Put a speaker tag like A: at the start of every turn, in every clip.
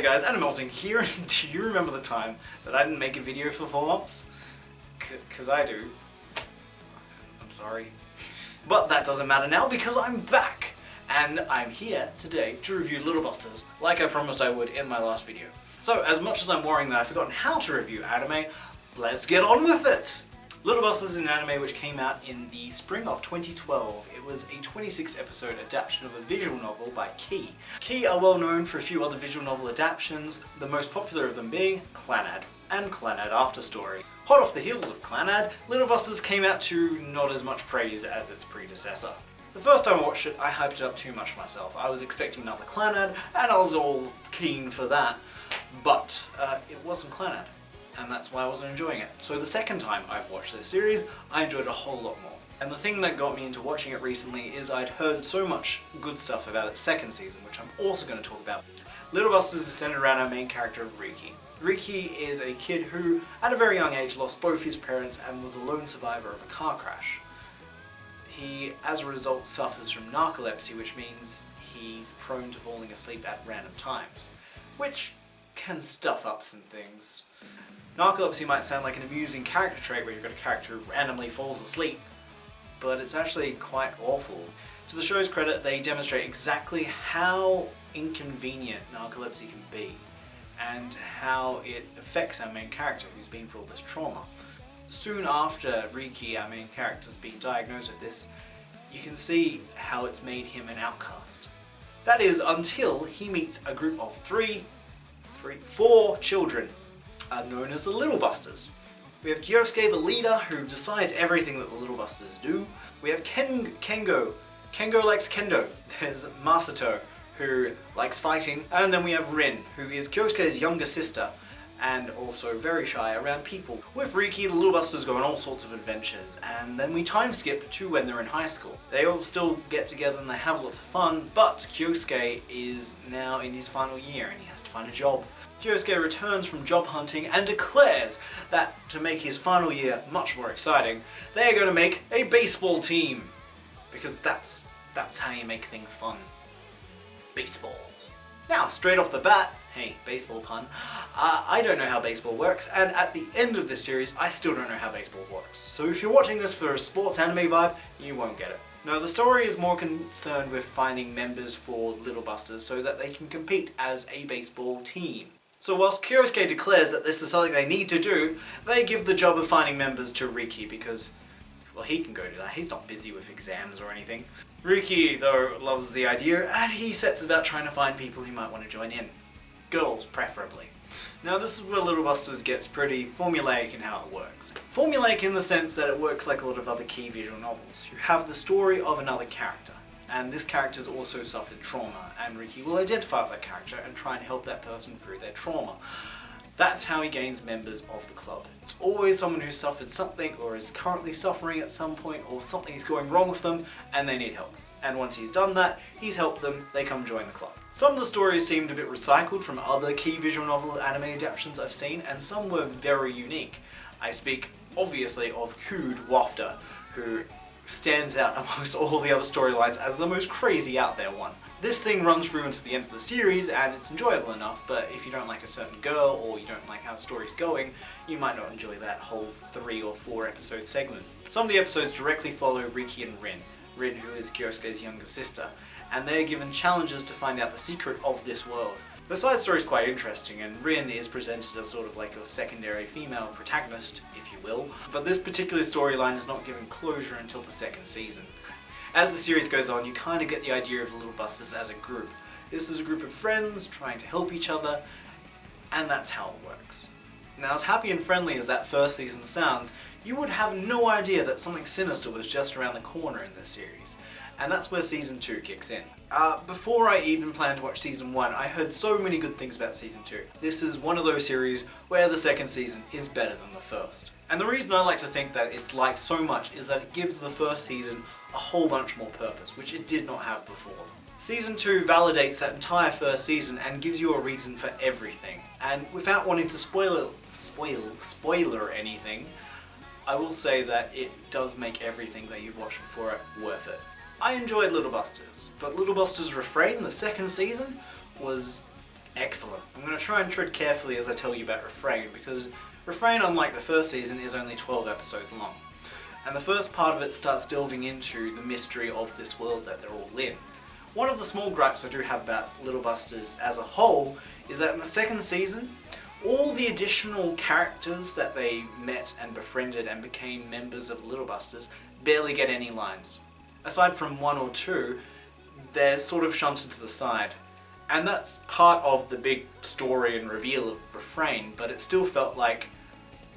A: there guys, Animelting here, and do you remember the time that I didn't make a video for 4 months? Cause I do. I'm sorry. But that doesn't matter now because I'm back! And I'm here today to review Little Busters, like I promised I would in my last video. So, as much as I'm worrying that I've forgotten how to review anime, let's get on with it! Little Busters is an anime which came out in the spring of 2012. It was a 26 episode adaptation of a visual novel by Key. Key are well known for a few other visual novel adaptations, the most popular of them being Clannad and Clannad After Story. Hot off the heels of Clannad, Little Busters came out to not as much praise as its predecessor. The first time I watched it, I hyped it up too much myself. I was expecting another Clannad, and I was all keen for that. But it wasn't Clannad, and that's why I wasn't enjoying it. So the second time I've watched this series, I enjoyed it a whole lot more. And the thing that got me into watching it recently is I'd heard so much good stuff about its second season, which I'm also going to talk about. Little Busters is centered around our main character, Riki. Riki is a kid who, at a very young age, lost both his parents and was a lone survivor of a car crash. He, as a result, suffers from narcolepsy, which means he's prone to falling asleep at random times, which can stuff up some things. Narcolepsy might sound like an amusing character trait where you've got a character who randomly falls asleep, but it's actually quite awful. To the show's credit, they demonstrate exactly how inconvenient narcolepsy can be, and how it affects our main character who's been through all this trauma. Soon after Riki, our main character's been diagnosed with this, you can see how it's made him an outcast. That is, until he meets a group of four children, known as the Little Busters. We have Kyosuke, the leader, who decides everything that the Little Busters do. We have Kengo. Kengo likes kendo. There's Masato, who likes fighting. And then we have Rin, who is Kyosuke's younger sister, and also very shy around people. With Riki, the Little Busters go on all sorts of adventures, and then we time skip to when they're in high school. They all still get together and they have lots of fun, but Kyosuke is now in his final year and he has to find a job. Kyosuke returns from job hunting and declares that to make his final year much more exciting, they're going to make a baseball team. Because that's how you make things fun. Baseball. Now, straight off the bat, hey, baseball pun, I don't know how baseball works, and at the end of this series, I still don't know how baseball works. So if you're watching this for a sports anime vibe, you won't get it. No, the story is more concerned with finding members for Little Busters so that they can compete as a baseball team. So whilst Kyosuke declares that this is something they need to do, they give the job of finding members to Riki because, well, he can go do that. He's not busy with exams or anything. Riki, though, loves the idea, and he sets about trying to find people who might want to join in. Girls, preferably. Now this is where Little Busters gets pretty formulaic in how it works. Formulaic in the sense that it works like a lot of other Key visual novels. You have the story of another character, and this character's also suffered trauma, and Riki will identify with that character and try and help that person through their trauma. That's how he gains members of the club. It's always someone who's suffered something or is currently suffering at some point, or something is going wrong with them and they need help. And once he's done that, he's helped them, they come join the club. Some of the stories seemed a bit recycled from other Key visual novel anime adaptations I've seen, and some were very unique. I speak, obviously, of Hood Wafter, who stands out amongst all the other storylines as the most crazy out there one. This thing runs through into the end of the series and it's enjoyable enough, but if you don't like a certain girl or you don't like how the story's going, you might not enjoy that whole 3 or 4 episode segment. Some of the episodes directly follow Riki and Rin, who is Kyosuke's younger sister, and they're given challenges to find out the secret of this world. The side story is quite interesting, and Rin is presented as sort of like a secondary female protagonist, if you will, but this particular storyline is not given closure until the second season. As the series goes on, you kind of get the idea of the Little Busters as a group. This is a group of friends trying to help each other, and that's how it works. Now, as happy and friendly as that first season sounds, you would have no idea that something sinister was just around the corner in this series. And that's where Season 2 kicks in. Before I even planned to watch Season 1, I heard so many good things about Season 2. This is one of those series where the second season is better than the first. And the reason I like to think that it's liked so much is that it gives the first season a whole bunch more purpose, which it did not have before. Season 2 validates that entire first season and gives you a reason for everything. And without wanting to spoiler anything, I will say that it does make everything that you've watched before it worth it. I enjoyed Little Busters, but Little Busters Refrain, the second season, was Excellent. I'm going to try and tread carefully as I tell you about Refrain, because Refrain, unlike the first season, is only 12 episodes long. And the first part of it starts delving into the mystery of this world that they're all in. One of the small gripes I do have about Little Busters as a whole is that in the second season, all the additional characters that they met and befriended and became members of Little Busters barely get any lines. Aside from one or two, they're sort of shunted to the side. And that's part of the big story and reveal of Refrain, but it still felt like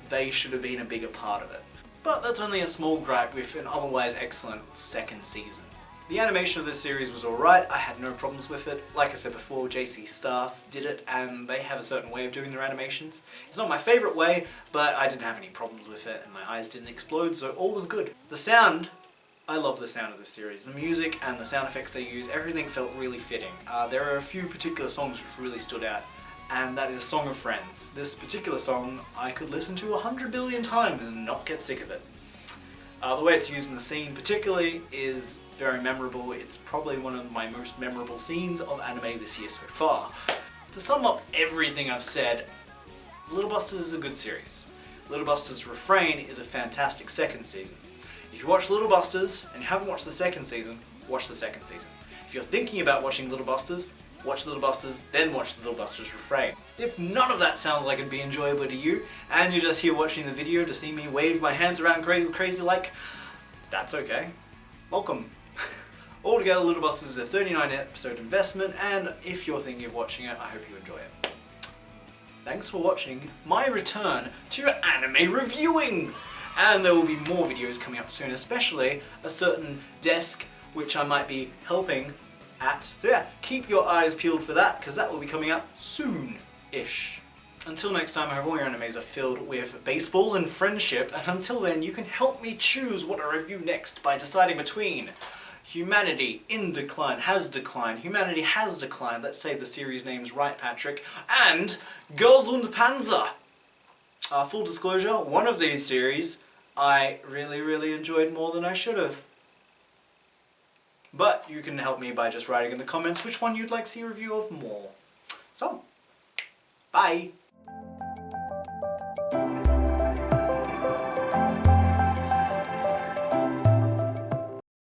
A: they should have been a bigger part of it. But that's only a small gripe with an otherwise excellent second season. The animation of this series was alright, I had no problems with it. Like I said before, JC Staff did it, and they have a certain way of doing their animations. It's not my favourite way, but I didn't have any problems with it, and my eyes didn't explode, so all was good. The sound, I love the sound of this series. The music and the sound effects they use, everything felt really fitting. There are a few particular songs which really stood out, and that is Song of Friends. This particular song I could listen to 100 billion times and not get sick of it. The way it's used in the scene particularly is very memorable. It's probably one of my most memorable scenes of anime this year so far. To sum up everything I've said, Little Busters is a good series. Little Busters Refrain is a fantastic second season. If you watch Little Busters and you haven't watched the second season, watch the second season. If you're thinking about watching Little Busters, watch Little Busters, then watch Little Busters Refrain. If none of that sounds like it'd be enjoyable to you, and you're just here watching the video to see me wave my hands around crazy like, that's okay. Welcome. Altogether, Little Busters is a 39 episode investment, and if you're thinking of watching it, I hope you enjoy it. Thanks for watching my return to anime reviewing! And there will be more videos coming up soon, especially a certain desk which I might be helping at. So yeah, keep your eyes peeled for that, because that will be coming up soon-ish. Until next time, I hope all your animes are filled with baseball and friendship, and until then, you can help me choose what I review next by deciding between Humanity in Decline, has declined, Humanity has declined, let's say the series name's right, Patrick, and Girls und Panzer! Full disclosure, one of these series I really enjoyed more than I should have. But you can help me by just writing in the comments which one you'd like to see a review of more. So, bye!